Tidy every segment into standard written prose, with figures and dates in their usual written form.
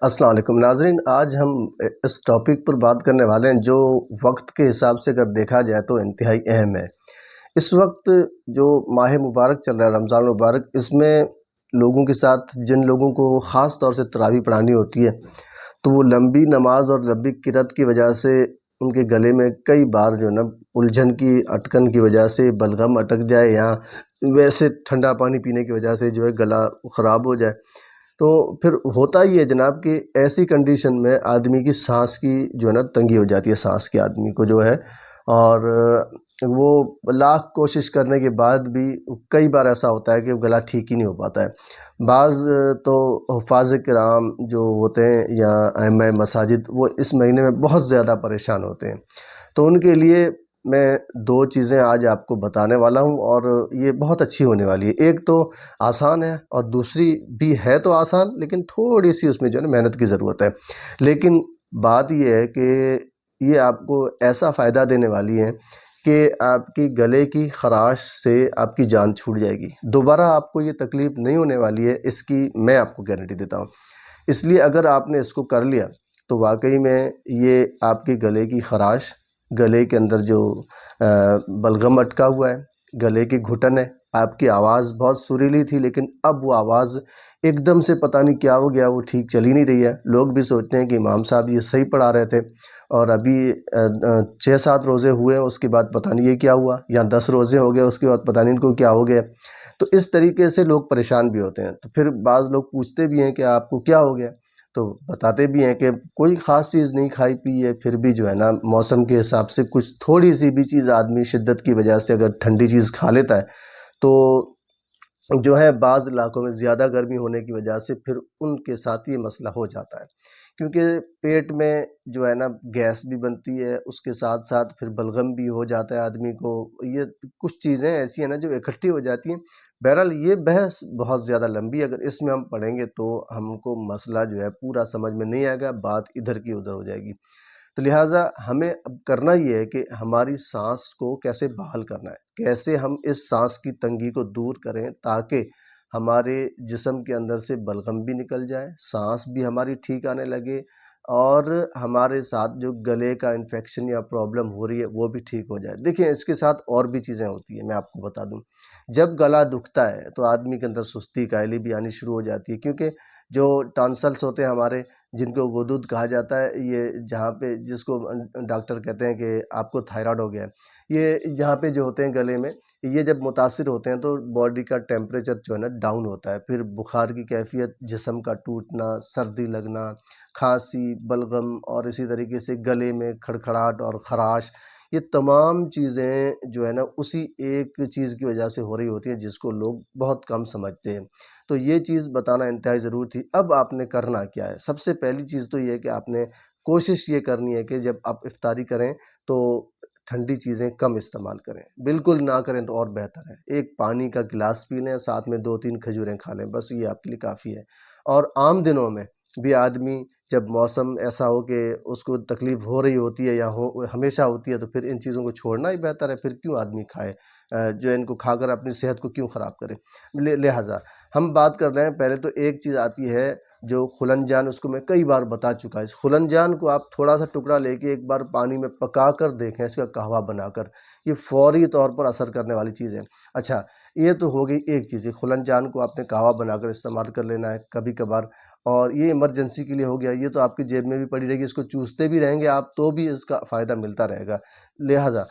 السلام علیکم ناظرین، آج ہم اس ٹاپک پر بات کرنے والے ہیں جو وقت کے حساب سے اگر دیکھا جائے تو انتہائی اہم ہے۔ اس وقت جو ماہ مبارک چل رہا ہے، رمضان مبارک، اس میں لوگوں کے ساتھ جن لوگوں کو خاص طور سے تراویح پڑھانی ہوتی ہے تو وہ لمبی نماز اور لمبی قرات کی وجہ سے ان کے گلے میں کئی بار جو ہے نا الجھن کی اٹکن کی وجہ سے بلغم اٹک جائے یا ویسے ٹھنڈا پانی پینے کی وجہ سے جو ہے گلا خراب ہو جائے، تو پھر ہوتا ہی ہے جناب کہ ایسی کنڈیشن میں آدمی کی سانس کی جو ہے نا تنگی ہو جاتی ہے، سانس کی آدمی کو جو ہے، اور وہ لاکھ کوشش کرنے کے بعد بھی کئی بار ایسا ہوتا ہے کہ گلا ٹھیک ہی نہیں ہو پاتا ہے۔ بعض تو حفاظ کرام جو ہوتے ہیں یا ائمہ مساجد، وہ اس مہینے میں بہت زیادہ پریشان ہوتے ہیں، تو ان کے لیے میں دو چیزیں آج آپ کو بتانے والا ہوں اور یہ بہت اچھی ہونے والی ہے۔ ایک تو آسان ہے اور دوسری بھی ہے تو آسان، لیکن تھوڑی سی اس میں جو ہے نا محنت کی ضرورت ہے، لیکن بات یہ ہے کہ یہ آپ کو ایسا فائدہ دینے والی ہے کہ آپ کی گلے کی خراش سے آپ کی جان چھوٹ جائے گی، دوبارہ آپ کو یہ تکلیف نہیں ہونے والی ہے، اس کی میں آپ کو گارنٹی دیتا ہوں۔ اس لیے اگر آپ نے اس کو کر لیا تو واقعی میں یہ آپ کی گلے کی خراش، گلے کے اندر جو بلغم اٹکا ہوا ہے، گلے کی گھٹن ہے، آپ کی آواز بہت سریلی تھی لیکن اب وہ آواز ایک دم سے پتہ نہیں کیا ہو گیا، وہ ٹھیک چل ہی نہیں رہی ہے۔ لوگ بھی سوچتے ہیں کہ امام صاحب یہ صحیح پڑھا رہے تھے اور ابھی 6-7 روزے ہوئے ہیں، اس کے بعد پتہ نہیں یہ کیا ہوا، یا 10 روزے ہو گئے اس کے بعد پتہ نہیں ان کو کیا ہو گیا۔ تو اس طریقے سے لوگ پریشان بھی ہوتے ہیں، تو پھر بعض لوگ پوچھتے بھی ہیں کہ آپ کو کیا ہو گیا، تو بتاتے بھی ہیں کہ کوئی خاص چیز نہیں کھائی پی ہے، پھر بھی جو ہے نا موسم کے حساب سے کچھ تھوڑی سی بھی چیز آدمی شدت کی وجہ سے اگر ٹھنڈی چیز کھا لیتا ہے تو جو ہے بعض علاقوں میں زیادہ گرمی ہونے کی وجہ سے پھر ان کے ساتھ یہ مسئلہ ہو جاتا ہے، کیونکہ پیٹ میں جو ہے نا گیس بھی بنتی ہے، اس کے ساتھ ساتھ پھر بلغم بھی ہو جاتا ہے آدمی کو۔ یہ کچھ چیزیں ایسی ہیں نا جو اکٹھی ہو جاتی ہیں۔ بہرحال یہ بحث بہت زیادہ لمبی ہے، اگر اس میں ہم پڑھیں گے تو ہم کو مسئلہ جو ہے پورا سمجھ میں نہیں آئے گا، بات ادھر کی ادھر ہو جائے گی۔ تو لہٰذا ہمیں اب کرنا یہ ہے کہ ہماری سانس کو کیسے بحال کرنا ہے، کیسے ہم اس سانس کی تنگی کو دور کریں تاکہ ہمارے جسم کے اندر سے بلغم بھی نکل جائے، سانس بھی ہماری ٹھیک آنے لگے، اور ہمارے ساتھ جو گلے کا انفیکشن یا پرابلم ہو رہی ہے وہ بھی ٹھیک ہو جائے۔ دیکھیں اس کے ساتھ اور بھی چیزیں ہوتی ہیں، میں آپ کو بتا دوں۔ جب گلا دکھتا ہے تو آدمی کے اندر سستی کاہلی بھی آنی شروع ہو جاتی ہے، کیونکہ جو ٹانسلس ہوتے ہیں ہمارے، جن کو غدود کہا جاتا ہے، یہ جہاں پہ جس کو ڈاکٹر کہتے ہیں کہ آپ کو تھائرائڈ ہو گیا ہے، یہ جہاں پہ جو ہوتے ہیں گلے میں، یہ جب متاثر ہوتے ہیں تو باڈی کا ٹیمپریچر جو ہے نا ڈاؤن ہوتا ہے، پھر بخار کی کیفیت، جسم کا ٹوٹنا، سردی لگنا، کھانسی، بلغم، اور اسی طریقے سے گلے میں کھڑکھڑاہٹ اور خراش، یہ تمام چیزیں جو ہے نا اسی ایک چیز کی وجہ سے ہو رہی ہوتی ہیں جس کو لوگ بہت کم سمجھتے ہیں۔ تو یہ چیز بتانا انتہائی ضروری تھی۔ اب آپ نے کرنا کیا ہے؟ سب سے پہلی چیز تو یہ ہے کہ آپ نے کوشش یہ کرنی ہے کہ جب آپ افطاری کریں تو ٹھنڈی چیزیں کم استعمال کریں، بالکل نہ کریں تو اور بہتر ہے۔ ایک پانی کا گلاس پی لیں، ساتھ میں 2-3 کھجوریں کھا لیں، بس یہ آپ کے لیے کافی ہے۔ اور عام دنوں میں بھی آدمی جب موسم ایسا ہو کہ اس کو تکلیف ہو رہی ہوتی ہے یا ہمیشہ ہوتی ہے، تو پھر ان چیزوں کو چھوڑنا ہی بہتر ہے، پھر کیوں آدمی کھائے، جو ان کو کھا کر اپنی صحت کو کیوں خراب کرے۔ لہٰذا ہم بات کر رہے ہیں، پہلے تو ایک چیز آتی ہے جو خلن جان، اس کو میں کئی بار بتا چکا ہوں۔ اس خلن جان کو آپ تھوڑا سا ٹکڑا لے کے ایک بار پانی میں پکا کر دیکھیں، اس کا قہوہ بنا کر، یہ فوری طور پر اثر کرنے والی چیز ہے۔ اچھا، یہ تو ہو گئی ایک چیز، خلن جان کو آپ نے قہوہ بنا کر استعمال کر لینا ہے کبھی کبھار، اور یہ ایمرجنسی کے لیے ہو گیا، یہ تو آپ کی جیب میں بھی پڑی رہے گی، اس کو چوستے بھی رہیں گے آپ تو بھی اس کا فائدہ ملتا رہے گا۔ لہٰذا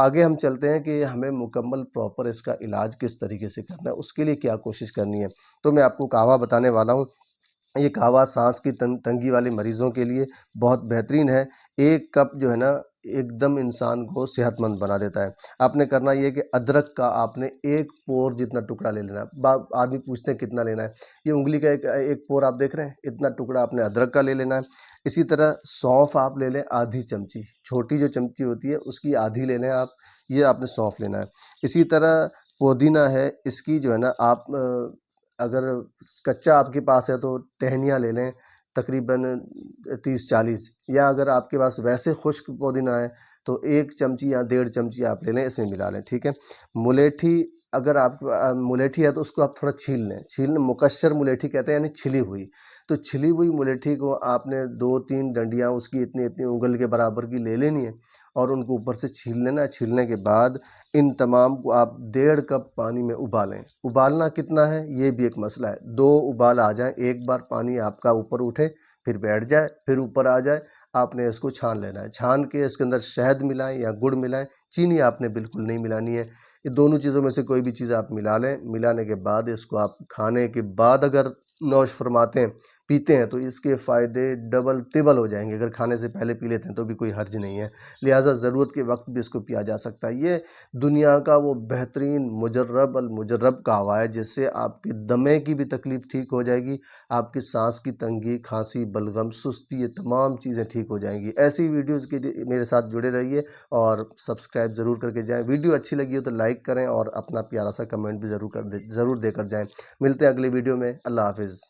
آگے ہم چلتے ہیں کہ ہمیں مکمل پراپر اس کا علاج کس طریقے سے کرنا ہے، اس کے لیے کیا کوشش کرنی ہے۔ تو میں آپ کو قہوہ بتانے والا ہوں۔ یہ قہوہ سانس کی تنگی والے مریضوں کے لیے بہت بہترین ہے۔ ایک کپ جو ہے نا ایک دم انسان کو صحت مند بنا دیتا ہے۔ آپ نے کرنا یہ کہ ادرک کا آپ نے 1 پور جتنا ٹکڑا لے لینا ہے۔ آدمی پوچھتے ہیں کتنا لینا ہے، یہ انگلی کا ایک پور آپ دیکھ رہے ہیں، اتنا ٹکڑا آپ نے ادرک کا لے لینا ہے۔ اسی طرح سونف آپ لے لیں آدھی چمچی، چھوٹی جو چمچی ہوتی ہے اس کی آدھی لے لیں آپ، یہ آپ نے سونف لینا ہے۔ اسی طرح پودینہ ہے، اس کی جو ہے نا آپ اگر کچا آپ کے پاس ہے تو ٹہنیاں لے لیں تقریباً 30-40، یا اگر آپ کے پاس ویسے خشک پودینہ ہے تو 1 چمچی یا 1.5 چمچی آپ لے لیں، اس میں ملا لیں، ٹھیک ہے۔ ملیٹھی اگر آپ ملیٹھی ہے تو اس کو آپ تھوڑا چھیل لیں، مکشر ملیٹھی کہتے ہیں، یعنی چھلی ہوئی۔ تو چھلی ہوئی ملیٹھی کو آپ نے 2-3 ڈنڈیاں اس کی اتنی انگل کے برابر کی لے لینی ہے اور ان کو اوپر سے چھیل لینا ہے۔ چھیلنے کے بعد ان تمام کو آپ 1.5 کپ پانی میں ابالیں۔ ابالنا کتنا ہے یہ بھی ایک مسئلہ ہے، 2 ابال آ جائیں، ایک بار پانی آپ کا اوپر اٹھے پھر بیٹھ جائے پھر اوپر آ جائے، آپ نے اس کو چھان لینا ہے۔ چھان کے اس کے اندر شہد ملائیں یا گڑ ملائیں، چینی آپ نے بالکل نہیں ملانی ہے۔ یہ دونوں چیزوں میں سے کوئی بھی چیز آپ ملا لیں، ملانے کے بعد اس کو آپ کھانے کے بعد اگر نوش فرماتے ہیں، پیتے ہیں، تو اس کے فائدے ڈبل تبل ہو جائیں گے۔ اگر کھانے سے پہلے پی لیتے ہیں تو بھی کوئی حرج نہیں ہے، لہٰذا ضرورت کے وقت بھی اس کو پیا جا سکتا ہے۔ یہ دنیا کا وہ بہترین مجرب المجرب قہوہ ہے جس سے آپ کے دمے کی بھی تکلیف ٹھیک ہو جائے گی، آپ کی سانس کی تنگی، کھانسی، بلغم، سستی، یہ تمام چیزیں ٹھیک ہو جائیں گی۔ ایسی ویڈیوز کے لیے میرے ساتھ جڑے رہیے اور سبسکرائب ضرور کر کے جائیں۔ ویڈیو اچھی لگی ہو تو لائک کریں اور اپنا پیارا سا کمنٹ بھی ضرور دے کر جائیں۔ ملتے ہیں اگلی ویڈیو میں، اللہ حافظ۔